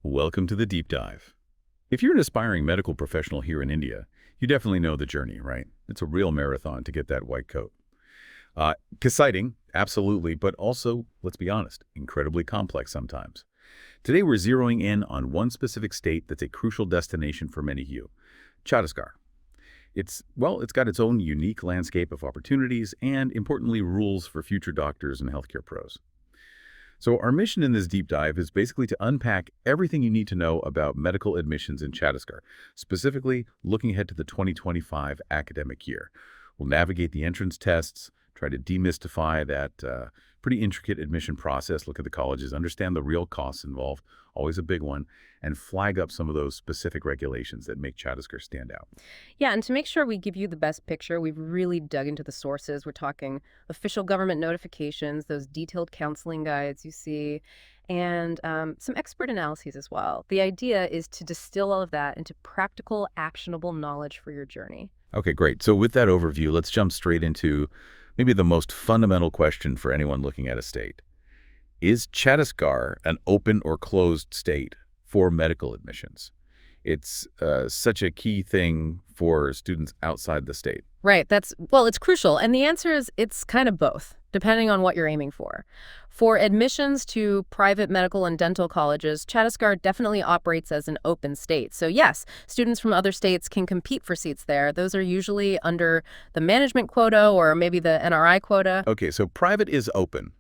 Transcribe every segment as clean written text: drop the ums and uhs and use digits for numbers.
Welcome to the deep dive. If you're an aspiring medical professional here in India, you definitely know the journey, right? It's a real marathon to get that white coat. Exciting, absolutely, but also, let's be honest, incredibly complex sometimes. Today we're zeroing in on one specific state that's a crucial destination for many of you, Chhattisgarh. It's got its own unique landscape of opportunities and, importantly, rules for future doctors and healthcare pros. So our mission in this deep dive is basically to unpack everything you need to know about medical admissions in Chhattisgarh, specifically looking ahead to the 2025 academic year. We'll navigate the entrance tests, try to demystify that pretty intricate admission process, look at the colleges, understand the real costs involved, always a big one, and flag up some of those specific regulations that make Chhattisgarh stand out. Yeah, and to make sure we give you the best picture, we've really dug into the sources. We're talking official government notifications, those detailed counseling guides you see, and some expert analyses as well. The idea is to distill all of that into practical, actionable knowledge for your journey. Okay, great. So with that overview, let's jump straight into maybe the most fundamental question for anyone looking at a state. Is Chhattisgarh an open or closed state for medical admissions? It's such a key thing for students outside the state. Right, well, it's crucial. And the answer is it's kind of both, depending on what you're aiming for. For admissions to private medical and dental colleges, Chhattisgarh definitely operates as an open state. So yes, students from other states can compete for seats there. Those are usually under the management quota or maybe the NRI quota. Okay, so private is open.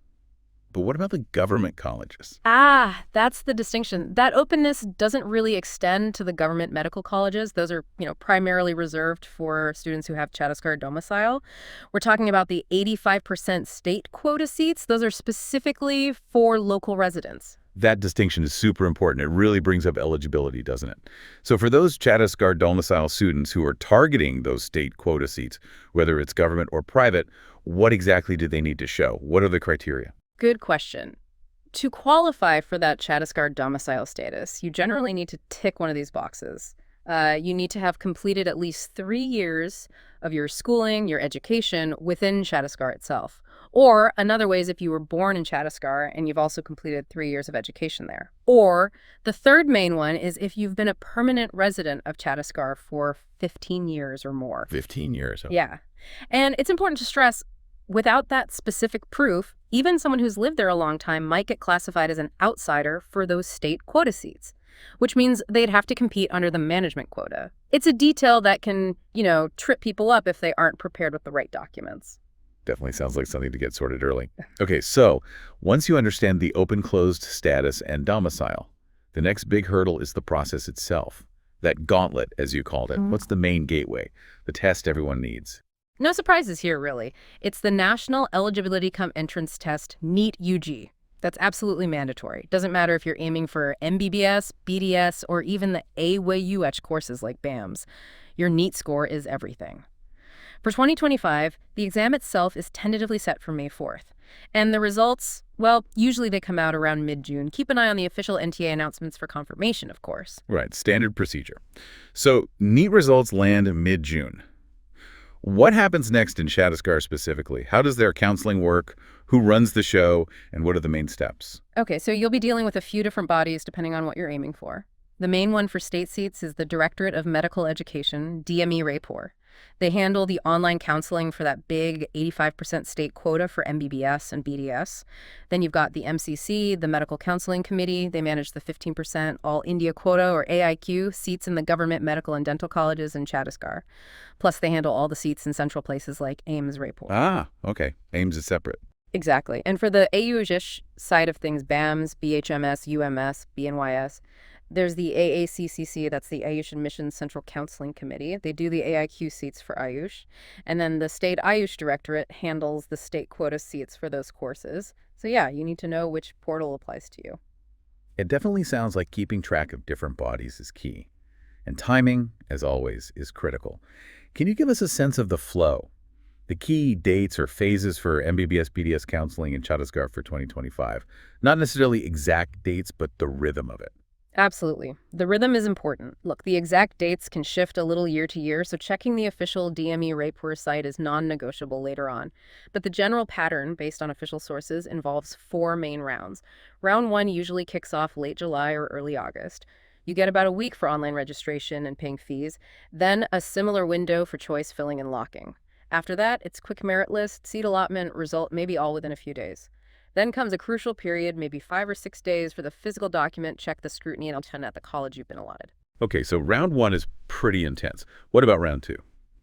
But what about the government colleges? That's the distinction. That openness doesn't really extend to the government medical colleges. Those are, primarily reserved for students who have Chhattisgarh domicile. We're talking about the 85% state quota seats. Those are specifically for local residents. That distinction is super important. It really brings up eligibility, doesn't it? So for those Chhattisgarh domicile students who are targeting those state quota seats, whether it's government or private, what exactly do they need to show? What are the criteria? Good question. To qualify for that Chhattisgarh domicile status, you generally need to tick one of these boxes. You need to have completed at least 3 years of your schooling, your education within Chhattisgarh itself. Or another way is if you were born in Chhattisgarh and you've also completed 3 years of education there. Or the third main one is if you've been a permanent resident of Chhattisgarh for 15 years or more. 15 years. Okay. Yeah. And it's important to stress, without that specific proof, even someone who's lived there a long time might get classified as an outsider for those state quota seats, which means they'd have to compete under the management quota. It's a detail that can, trip people up if they aren't prepared with the right documents. Definitely sounds like something to get sorted early. Okay, so once you understand the open-closed status and domicile, the next big hurdle is the process itself. That gauntlet, as you called it. What's the main gateway? The test everyone needs. No surprises here, really. It's the National Eligibility Cum Entrance Test, NEET UG. That's absolutely mandatory. Doesn't matter if you're aiming for MBBS, BDS, or even the AWUH courses like BAMS. Your NEET score is everything. For 2025, the exam itself is tentatively set for May 4th. And the results, well, usually they come out around mid-June. Keep an eye on the official NTA announcements for confirmation, of course. Right, standard procedure. So NEET results land mid-June. What happens next in Chhattisgarh specifically? How does their counseling work? Who runs the show? And what are the main steps? Okay, so you'll be dealing with a few different bodies depending on what you're aiming for. The main one for state seats is the Directorate of Medical Education, DME Raipur. They handle the online counseling for that big 85% state quota for MBBS and BDS. Then you've got the MCC, the Medical Counseling Committee. They manage the 15% All India Quota, or AIQ, seats in the government medical and dental colleges in Chhattisgarh. Plus, they handle all the seats in central places like AIMS Raipur. Okay. AIMS is separate. Exactly. And for the AUJ side of things, BAMS, BHMS, UMS, BNYS, there's the AACCC, that's the Ayush Admissions Central Counseling Committee. They do the AIQ seats for Ayush. And then the State Ayush Directorate handles the state quota seats for those courses. So yeah, you need to know which portal applies to you. It definitely sounds like keeping track of different bodies is key. And timing, as always, is critical. Can you give us a sense of the flow? The key dates or phases for MBBS BDS counseling in Chhattisgarh for 2025. Not necessarily exact dates, but the rhythm of it. Absolutely. The rhythm is important. Look, the exact dates can shift a little year to year, so checking the official DME Raipur site is non-negotiable later on. But the general pattern, based on official sources, involves 4 main rounds. Round 1 usually kicks off late July or early August. You get about a week for online registration and paying fees, then a similar window for choice filling and locking. After that, it's quick merit list, seat allotment, result, maybe all within a few days. Then comes a crucial period, maybe 5 or 6 days, for the physical document, check the scrutiny, and attend at the college you've been allotted. Okay, so round 1 is pretty intense. What about round 2?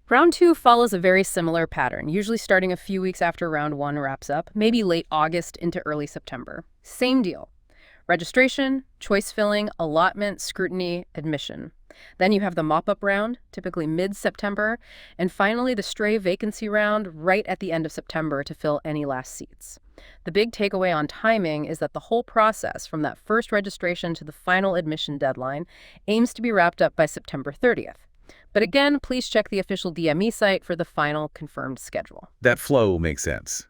Round 2 follows a very similar pattern, usually starting a few weeks after round 1 wraps up, maybe late August into early September. Same deal. Registration, choice filling, allotment, scrutiny, admission. Then you have the mop-up round, typically mid-September, and finally the stray vacancy round right at the end of September to fill any last seats. The big takeaway on timing is that the whole process, from that first registration to the final admission deadline, aims to be wrapped up by September 30th. But again, please check the official DME site for the final confirmed schedule. That flow makes sense.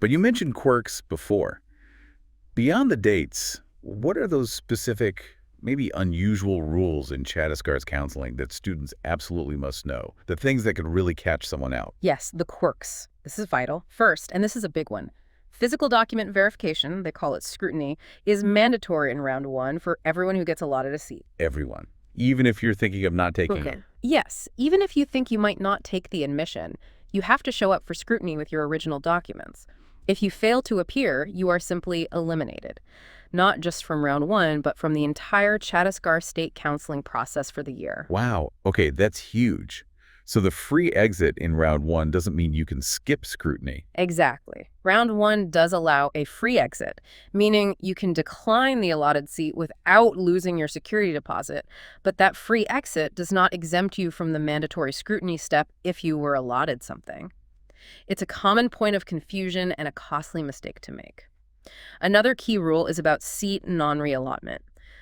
But you mentioned quirks before. Beyond the dates, what are those specific, maybe unusual rules in Chhattisgarh's counseling that students absolutely must know? The things that could really catch someone out? Yes, the quirks. This is vital. First, and this is a big one, physical document verification, they call it scrutiny, is mandatory in round 1 for everyone who gets allotted a seat. Everyone. Even if you're thinking of not taking it. Yes, even if you think you might not take the admission, you have to show up for scrutiny with your original documents. If you fail to appear, you are simply eliminated. Not just from round 1, but from the entire Chhattisgarh State counseling process for the year. Wow. Okay, that's huge. So the free exit in round 1 doesn't mean you can skip scrutiny. Exactly. Round 1 does allow a free exit, meaning you can decline the allotted seat without losing your security deposit, but that free exit does not exempt you from the mandatory scrutiny step if you were allotted something. It's a common point of confusion and a costly mistake to make. Another key rule is about seat non-reallotment.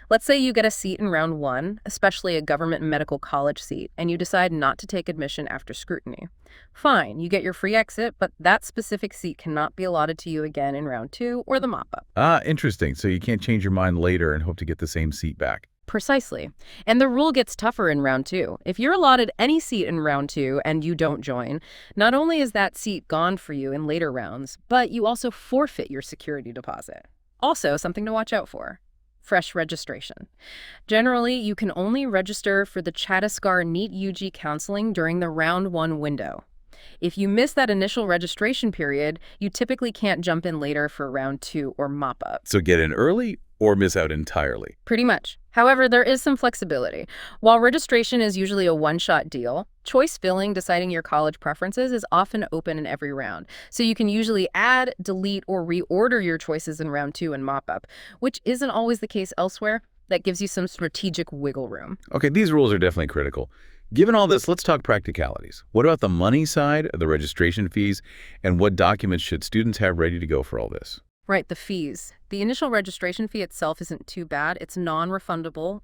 Let's say you get a seat in round 1, especially a government medical college seat, and you decide not to take admission after scrutiny. Fine, you get your free exit, but that specific seat cannot be allotted to you again in round 2 or the mop-up. Ah, interesting. So you can't change your mind later and hope to get the same seat back. Precisely. And the rule gets tougher in round 2. If you're allotted any seat in round 2 and you don't join, not only is that seat gone for you in later rounds, but you also forfeit your security deposit. Also, something to watch out for: fresh registration. Generally, you can only register for the Chhattisgarh NEET UG counseling during the round 1 window. If you miss that initial registration period, you typically can't jump in later for round 2 or mop-up. So get in early or miss out entirely. Pretty much. However, there is some flexibility. While registration is usually a one-shot deal, choice filling, deciding your college preferences, is often open in every round. So you can usually add, delete, or reorder your choices in round 2 and mop-up, which isn't always the case elsewhere. That gives you some strategic wiggle room. Okay, these rules are definitely critical. Given all this, let's talk practicalities. What about the money side of the registration fees, and what documents should students have ready to go for all this? Right, the fees. The initial registration fee itself isn't too bad. It's non-refundable,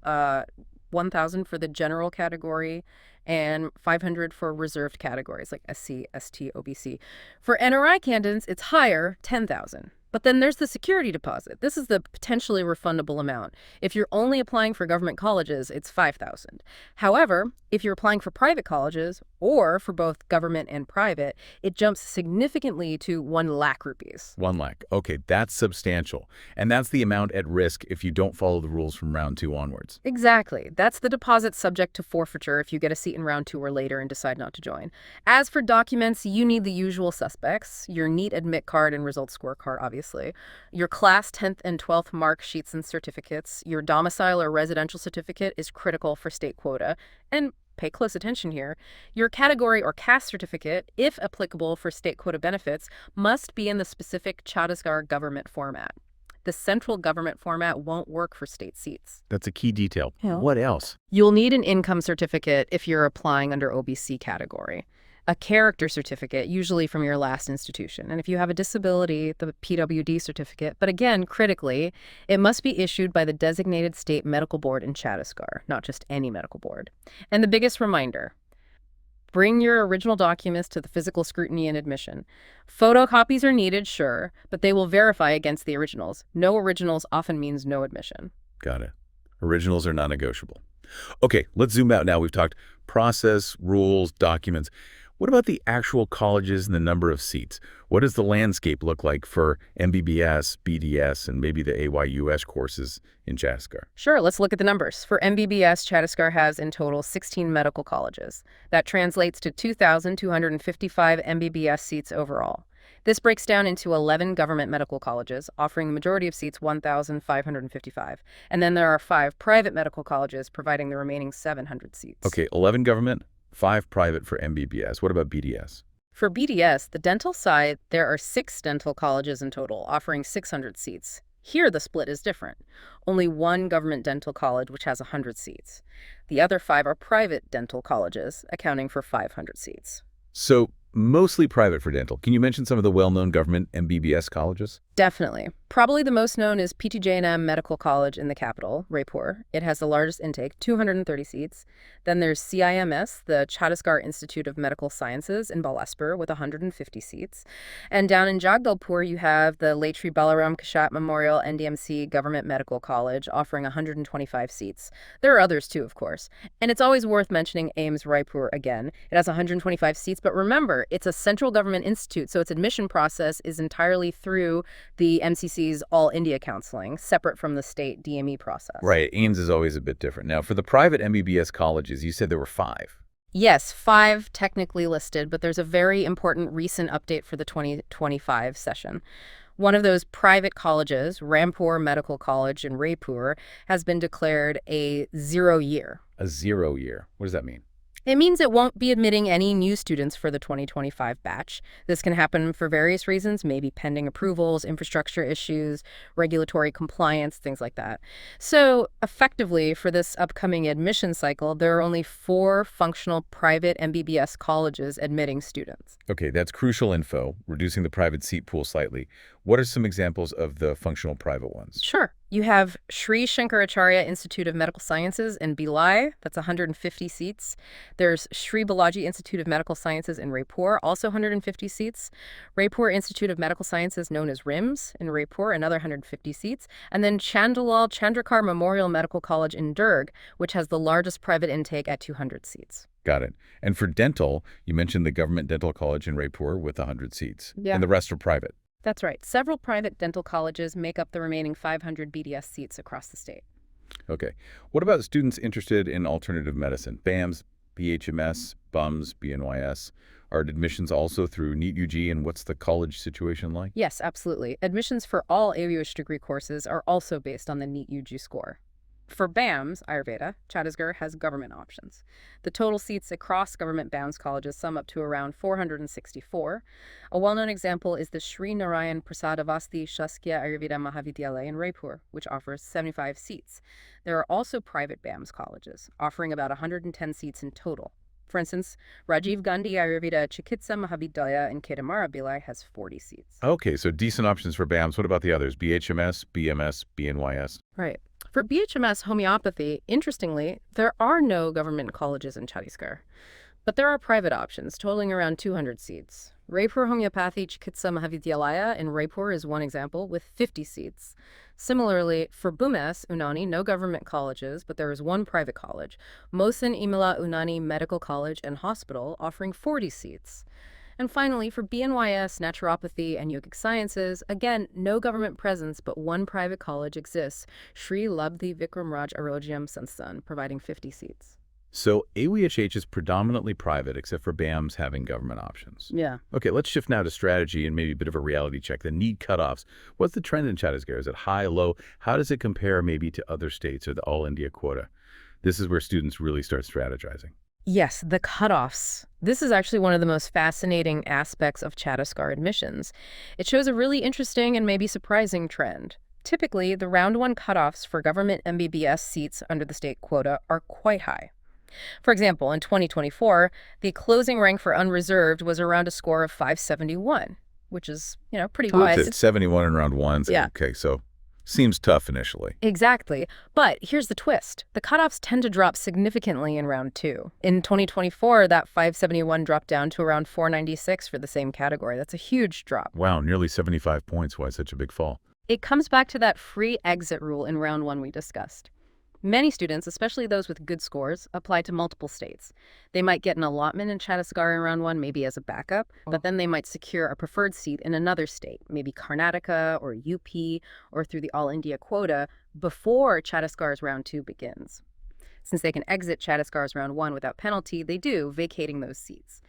$1,000 for the general category and $500 for reserved categories like SC, ST, OBC. For NRI candidates, it's higher, $10,000. But then there's the security deposit. This is the potentially refundable amount. If you're only applying for government colleges, it's $5,000. However, if you're applying for private colleges or for both government and private, it jumps significantly to 1 lakh rupees. 1 lakh. Okay, that's substantial. And that's the amount at risk if you don't follow the rules from round 2 onwards. Exactly. That's the deposit subject to forfeiture if you get a seat in round 2 or later and decide not to join. As for documents, you need the usual suspects: your NEET admit card and results scorecard, obviously, your class 10th and 12th mark sheets and certificates, your domicile or residential certificate is critical for state quota, and pay close attention here, your category or caste certificate, if applicable for state quota benefits, must be in the specific Chhattisgarh government format. The central government format won't work for state seats. That's a key detail. Yeah. What else? You'll need an income certificate if you're applying under OBC category, a character certificate, usually from your last institution, and if you have a disability, the PWD certificate. But again, critically, it must be issued by the designated state medical board in Chhattisgarh, not just any medical board. And the biggest reminder: bring your original documents to the physical scrutiny and admission. Photocopies are needed, sure, but they will verify against the originals. No originals often means no admission. Got it. Originals are non-negotiable. Okay, let's zoom out now. We've talked process, rules, documents. What about the actual colleges and the number of seats? What does the landscape look like for MBBS, BDS, and maybe the AYUS courses in Chhattisgarh? Sure, let's look at the numbers. For MBBS, Chhattisgarh has in total 16 medical colleges. That translates to 2,255 MBBS seats overall. This breaks down into 11 government medical colleges, offering the majority of seats, 1,555. And then there are 5 private medical colleges, providing the remaining 700 seats. Okay, 11 government, 5 private for MBBS. What about BDS? For BDS, the dental side, there are 6 dental colleges in total, offering 600 seats. Here, the split is different. Only 1 government dental college, which has 100 seats. The other 5 are private dental colleges, accounting for 500 seats. So, mostly private for dental. Can you mention some of the well-known government MBBS colleges? Definitely. Probably the most known is PTJ&M Medical College in the capital, Raipur. It has the largest intake, 230 seats. Then there's CIMS, the Chhattisgarh Institute of Medical Sciences in Bilaspur, with 150 seats. And down in Jagdalpur, you have the Latri Balaram Kashat Memorial NDMC Government Medical College, offering 125 seats. There are others too, of course. And it's always worth mentioning AIMS Raipur again. It has 125 seats, but remember, it's a central government institute, so its admission process is entirely through the MCC's All India Counseling, separate from the state DME process. Right, AIMS is always a bit different. Now, for the private MBBS colleges, you said there were 5. Yes, 5 technically listed, but there's a very important recent update for the 2025 session. One of those private colleges, Rampur Medical College in Raipur, has been declared a 0 year. A 0 year. What does that mean? It means it won't be admitting any new students for the 2025 batch. This can happen for various reasons, maybe pending approvals, infrastructure issues, regulatory compliance, things like that. So effectively, for this upcoming admission cycle, there are only 4 functional private MBBS colleges admitting students. Okay, that's crucial info, reducing the private seat pool slightly. What are some examples of the functional private ones? Sure. You have Sri Shankaracharya Institute of Medical Sciences in Bhilai, that's 150 seats. There's Sri Balaji Institute of Medical Sciences in Raipur, also 150 seats. Raipur Institute of Medical Sciences, known as RIMS, in Raipur, another 150 seats. And then Chandalal Chandrakar Memorial Medical College in Durg, which has the largest private intake at 200 seats. Got it. And for dental, you mentioned the government dental college in Raipur with 100 seats. Yeah. And the rest are private. That's right. Several private dental colleges make up the remaining 500 BDS seats across the state. Okay. What about students interested in alternative medicine? BAMS, BHMS, BUMS, BNYS. Are admissions also through NEET UG, and what's the college situation like? Yes, absolutely. Admissions for all AUH degree courses are also based on the NEET UG score. For BAMS, Ayurveda, Chhattisgarh has government options. The total seats across government BAMS colleges sum up to around 464. A well-known example is the Sri Narayan Prasadavasti Shaskya Ayurveda Mahavidyalaya in Raipur, which offers 75 seats. There are also private BAMS colleges, offering about 110 seats in total. For instance, Rajiv Gandhi Ayurveda Chikitsa Mahavidyalaya in Kedamara, Bhilai has 40 seats. Okay, so decent options for BAMS. What about the others? BHMS, BMS, BNYS? Right. For BHMS homeopathy, interestingly, there are no government colleges in Chhattisgarh, but there are private options, totaling around 200 seats. Raipur Homeopathy Chikitsa Mahavidyalaya in Raipur is one example, with 50 seats. Similarly, for BUMS, Unani, no government colleges, but there is one private college, Mohsen Imala Unani Medical College and Hospital, offering 40 seats. And finally, for BNYS, Naturopathy, and Yogic Sciences, again, no government presence, but one private college exists, Sri Labdhi Vikram Raj Arogyam Sansthan, providing 50 seats. So AWHH is predominantly private, except for BAMS having government options. Yeah. Okay, let's shift now to strategy and maybe a bit of a reality check. The NEET cutoffs. What's the trend in Chhattisgarh? Is it high, low? How does it compare maybe to other states or the All India Quota? This is where students really start strategizing. Yes, the cutoffs. This is actually one of the most fascinating aspects of Chhattisgarh admissions. It shows a really interesting and maybe surprising trend. Typically, the round 1 cutoffs for government MBBS seats under the state quota are quite high. For example, in 2024, the closing rank for unreserved was around a score of 571, which is, pretty wide. It's 71 in round 1. Yeah. Okay, so seems tough initially. Exactly. But here's the twist. The cutoffs tend to drop significantly in round 2. In 2024, that 571 dropped down to around 496 for the same category. That's a huge drop. Wow, nearly 75 points. Why such a big fall? It comes back to that free exit rule in round 1 we discussed. Many students, especially those with good scores, apply to multiple states. They might get an allotment in Chhattisgarh in round one, maybe as a backup, but then they might secure a preferred seat in another state, maybe Karnataka or UP, or through the All India quota, before Chhattisgarh's round two begins. Since they can exit Chhattisgarh's round one without penalty, they do, vacating those seats.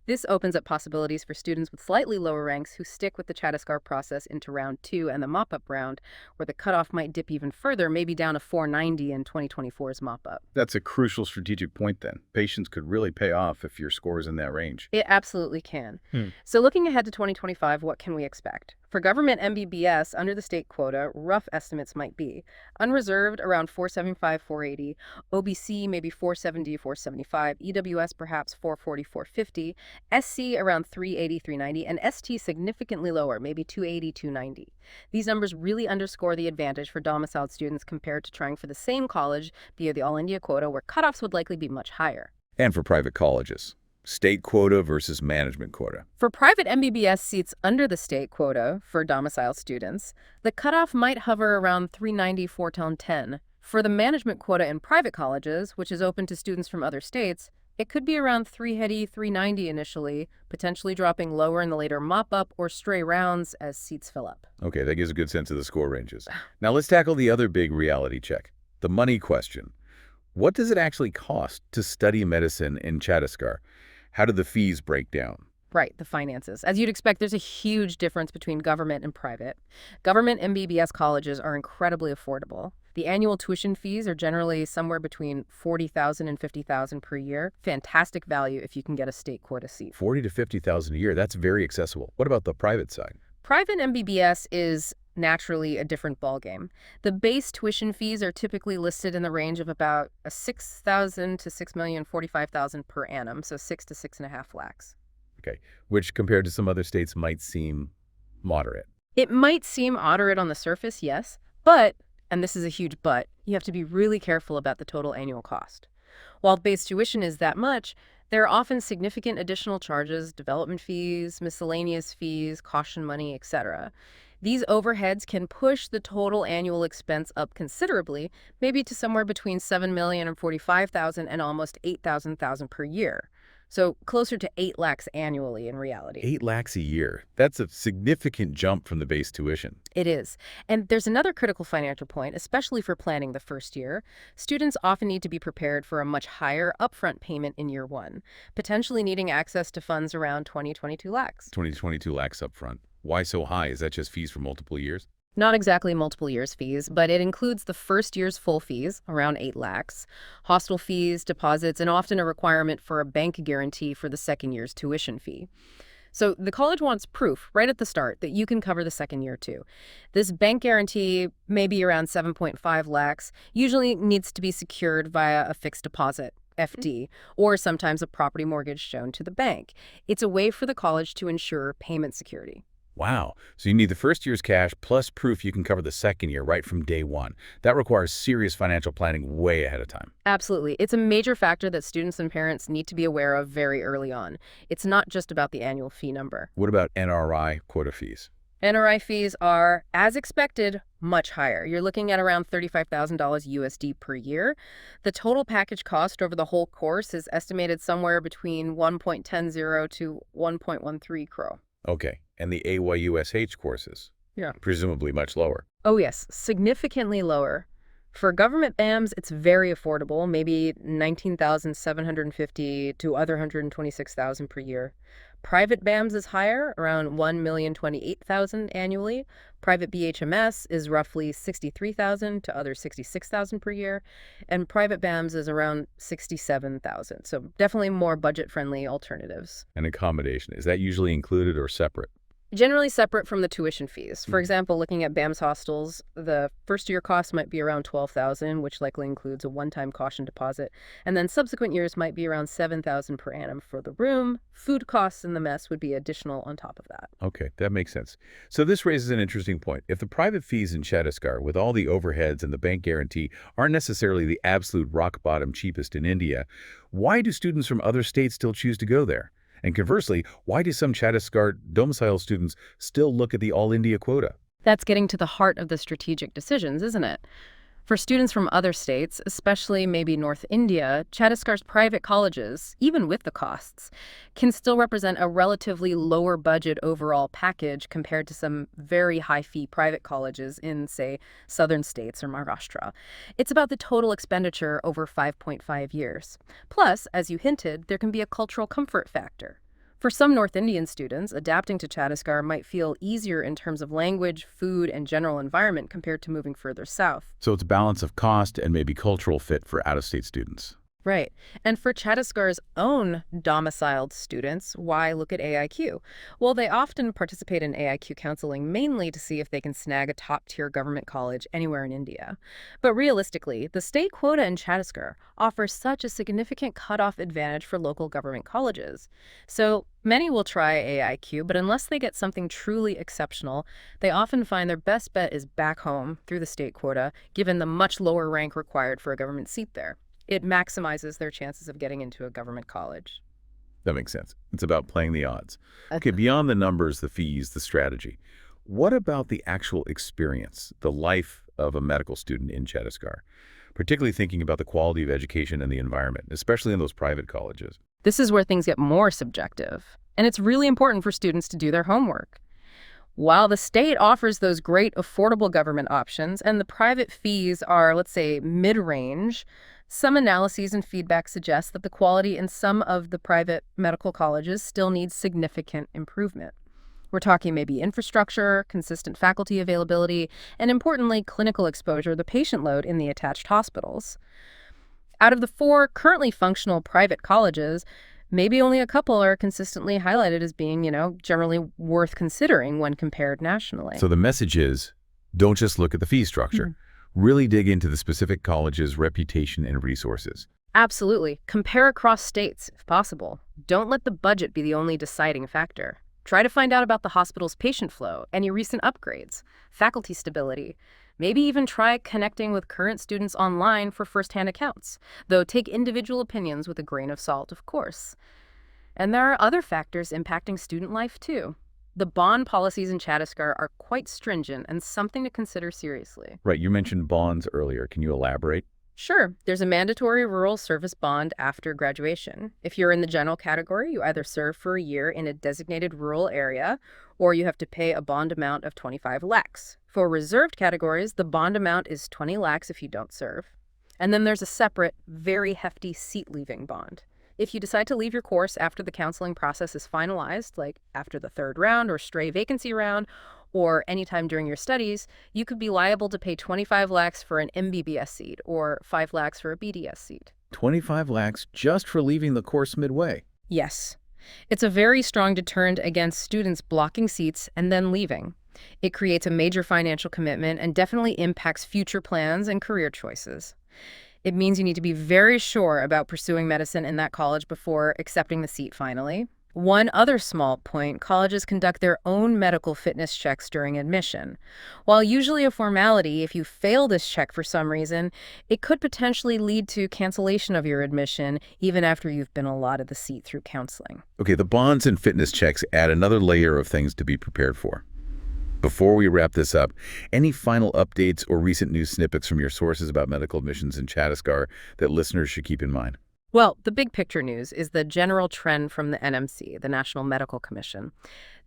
This opens up possibilities for students with slightly lower ranks who stick with the Chhattisgarh process into round two and the mop-up round, where the cutoff might dip even further, maybe down to 490 in 2024's mop-up. That's a crucial strategic point then. Patience could really pay off if your score is in that range. It absolutely can. So looking ahead to 2025, what can we expect? For government MBBS under the state quota, rough estimates might be unreserved around 475, 480, OBC maybe 470, 475, EWS perhaps 440, 450, SC around 380, 390, and ST significantly lower, maybe 280, 290. These numbers really underscore the advantage for domiciled students compared to trying for the same college via the All India quota, where cutoffs would likely be much higher. And for private colleges, state quota versus management quota. For private MBBS seats under the state quota for domicile students, the cutoff might hover around 390, 410. For the management quota in private colleges, which is open to students from other states, it could be around 380, 390 initially, potentially dropping lower in the later mop-up or stray rounds as seats fill up. Okay, that gives a good sense of the score ranges. Now let's tackle the other big reality check, the money question. What does it actually cost to study medicine in Chhattisgarh? How do the fees break down? Right, the finances. As you'd expect, there's a huge difference between government and private. Government MBBS colleges are incredibly affordable. The annual tuition fees are generally somewhere between $40,000 and $50,000 per year. Fantastic value if you can get a state quota seat. $40,000 to $50,000 a year, that's very accessible. What about the private side? Private MBBS is naturally a different ballgame. The base tuition fees are typically listed in the range of about $6,000 to $6,045,000 per annum, so 6 to 6.5 lakhs. Okay, which compared to some other states might seem moderate. It might seem moderate on the surface, yes, but, and this is a huge but, you have to be really careful about the total annual cost. While base tuition is that much, there are often significant additional charges, development fees, miscellaneous fees, caution money, etc. These overheads can push the total annual expense up considerably, maybe to somewhere between $7 million and $45,000 and almost $8,000 per year. So closer to 8 lakhs annually in reality. 8 lakhs a year. That's a significant jump from the base tuition. It is. And there's another critical financial point, especially for planning the first year. Students often need to be prepared for a much higher upfront payment in year one, potentially needing access to funds around 22 lakhs. 22 lakhs up front. Why so high? Is that just fees for multiple years? Not exactly multiple years fees, but it includes the first year's full fees, around 8 lakhs, hostel fees, deposits, and often a requirement for a bank guarantee for the second year's tuition fee. So the college wants proof right at the start that you can cover the second year too. This bank guarantee, maybe around 7.5 lakhs, usually needs to be secured via a fixed deposit, FD, or sometimes a property mortgage shown to the bank. It's a way for the college to ensure payment security. Wow. So you need the first year's cash plus proof you can cover the second year right from day one. That requires serious financial planning way ahead of time. Absolutely. It's a major factor that students and parents need to be aware of very early on. It's not just about the annual fee number. What about NRI quota fees? NRI fees are, as expected, much higher. You're looking at around $35,000 USD per year. The total package cost over the whole course is estimated somewhere between 1.10 to 1.13 crore. Okay. And the AYUSH courses? Yeah. Presumably much lower. Oh yes, significantly lower. For government BAMs, it's very affordable, maybe $19,750 to other $126,000 per year. Private BAMs is higher, around $1,028,000 annually. Private BHMS is roughly $63,000 to other $66,000 per year. And private BAMs is around $67,000. So definitely more budget-friendly alternatives. And accommodation, is that usually included or separate? Generally separate from the tuition fees. For example, looking at BAMS hostels, the first year cost might be around $12,000, which likely includes a one-time caution deposit, and then subsequent years might be around $7,000 per annum for the room. Food costs in the mess would be additional on top of that. Okay, that makes sense. So this raises an interesting point. If the private fees in Chhattisgarh, with all the overheads and the bank guarantee, aren't necessarily the absolute rock-bottom cheapest in India, why do students from other states still choose to go there? And conversely, why do some Chhattisgarh domicile students still look at the All India quota? That's getting to the heart of the strategic decisions, isn't it? For students from other states, especially maybe North India, Chhattisgarh's private colleges, even with the costs, can still represent a relatively lower budget overall package compared to some very high-fee private colleges in, say, southern states or Maharashtra. It's about the total expenditure over 5.5 years. Plus, as you hinted, there can be a cultural comfort factor. For some North Indian students, adapting to Chhattisgarh might feel easier in terms of language, food, and general environment compared to moving further south. So it's a balance of cost and maybe cultural fit for out-of-state students. Right. And for Chhattisgarh's own domiciled students, why look at AIQ? Well, they often participate in AIQ counseling mainly to see if they can snag a top-tier government college anywhere in India. But realistically, the state quota in Chhattisgarh offers such a significant cutoff advantage for local government colleges. So many will try AIQ, but unless they get something truly exceptional, they often find their best bet is back home through the state quota, given the much lower rank required for a government seat there. It maximizes their chances of getting into a government college. That makes sense. It's about playing the odds. Okay, beyond the numbers, the fees, the strategy, what about the actual experience, the life of a medical student in Chhattisgarh, particularly thinking about the quality of education and the environment, especially in those private colleges? This is where things get more subjective, and it's really important for students to do their homework. While the state offers those great affordable government options and the private fees are, let's say, mid-range, some analyses and feedback suggest that the quality in some of the private medical colleges still needs significant improvement. We're talking maybe infrastructure, consistent faculty availability, and importantly, clinical exposure, the patient load in the attached hospitals. Out of the 4 currently functional private colleges, maybe only a couple are consistently highlighted as being, generally worth considering when compared nationally. So the message is, don't just look at the fee structure. Really dig into the specific college's reputation and resources. Absolutely. Compare across states, if possible. Don't let the budget be the only deciding factor. Try to find out about the hospital's patient flow, any recent upgrades, faculty stability. Maybe even try connecting with current students online for firsthand accounts, though take individual opinions with a grain of salt, of course. And there are other factors impacting student life, too. The bond policies in Chhattisgarh are quite stringent and something to consider seriously. Right, you mentioned bonds earlier. Can you elaborate? Sure, there's a mandatory rural service bond after graduation. If you're in the general category, you either serve for a year in a designated rural area, or you have to pay a bond amount of 25 lakhs. For reserved categories, the bond amount is 20 lakhs if you don't serve. And then there's a separate, very hefty seat-leaving bond. If you decide to leave your course after the counseling process is finalized, like after the 3rd round or stray vacancy round, or anytime during your studies, you could be liable to pay 25 lakhs for an MBBS seat or 5 lakhs for a BDS seat. 25 lakhs just for leaving the course midway. Yes. It's a very strong deterrent against students blocking seats and then leaving. It creates a major financial commitment and definitely impacts future plans and career choices. It means you need to be very sure about pursuing medicine in that college before accepting the seat finally. One other small point, colleges conduct their own medical fitness checks during admission. While usually a formality, if you fail this check for some reason, it could potentially lead to cancellation of your admission even after you've been allotted the seat through counseling. Okay, the bonds and fitness checks add another layer of things to be prepared for. Before we wrap this up, any final updates or recent news snippets from your sources about medical admissions in Chhattisgarh that listeners should keep in mind? Well, the big picture news is the general trend from the NMC, the National Medical Commission.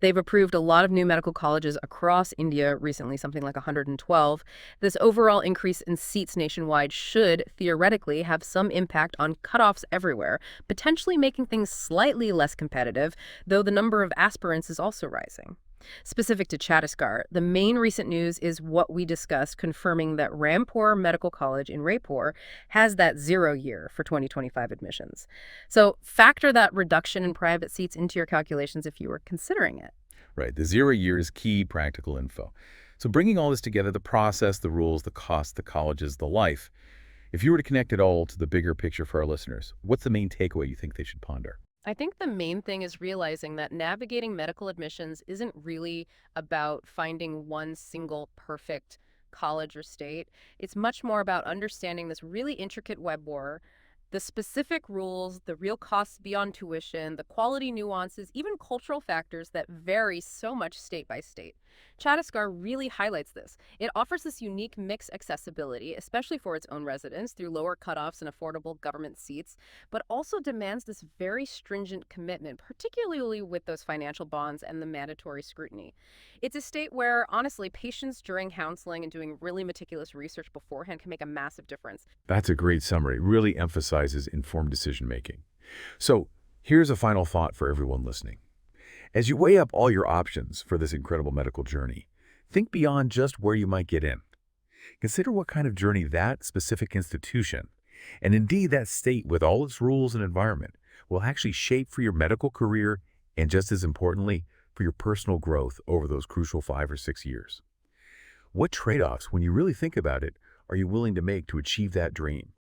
They've approved a lot of new medical colleges across India recently, something like 112. This overall increase in seats nationwide should, theoretically, have some impact on cutoffs everywhere, potentially making things slightly less competitive, though the number of aspirants is also rising. Specific to Chhattisgarh, the main recent news is what we discussed, confirming that Rampur Medical College in Raipur has that 0 year for 2025 admissions. So factor that reduction in private seats into your calculations if you were considering it. Right, the 0 year is key practical info. So bringing all this together, the process, the rules, the cost, the colleges, the life, if you were to connect it all to the bigger picture for our listeners, what's the main takeaway you think they should ponder? I think the main thing is realizing that navigating medical admissions isn't really about finding one single perfect college or state. It's much more about understanding this really intricate web war The specific rules, the real costs beyond tuition, the quality nuances, even cultural factors that vary so much state by state. Chhattisgarh really highlights this. It offers this unique mixed accessibility, especially for its own residents, through lower cutoffs and affordable government seats, but also demands this very stringent commitment, particularly with those financial bonds and the mandatory scrutiny. It's a state where, honestly, patience during counseling and doing really meticulous research beforehand can make a massive difference. That's a great summary. Really emphasizes informed decision-making. So here's a final thought for everyone listening. As you weigh up all your options for this incredible medical journey, think beyond just where you might get in. Consider what kind of journey that specific institution, and indeed that state with all its rules and environment, will actually shape for your medical career and, just as importantly, for your personal growth over those crucial 5 or 6 years. What trade-offs, when you really think about it, are you willing to make to achieve that dream?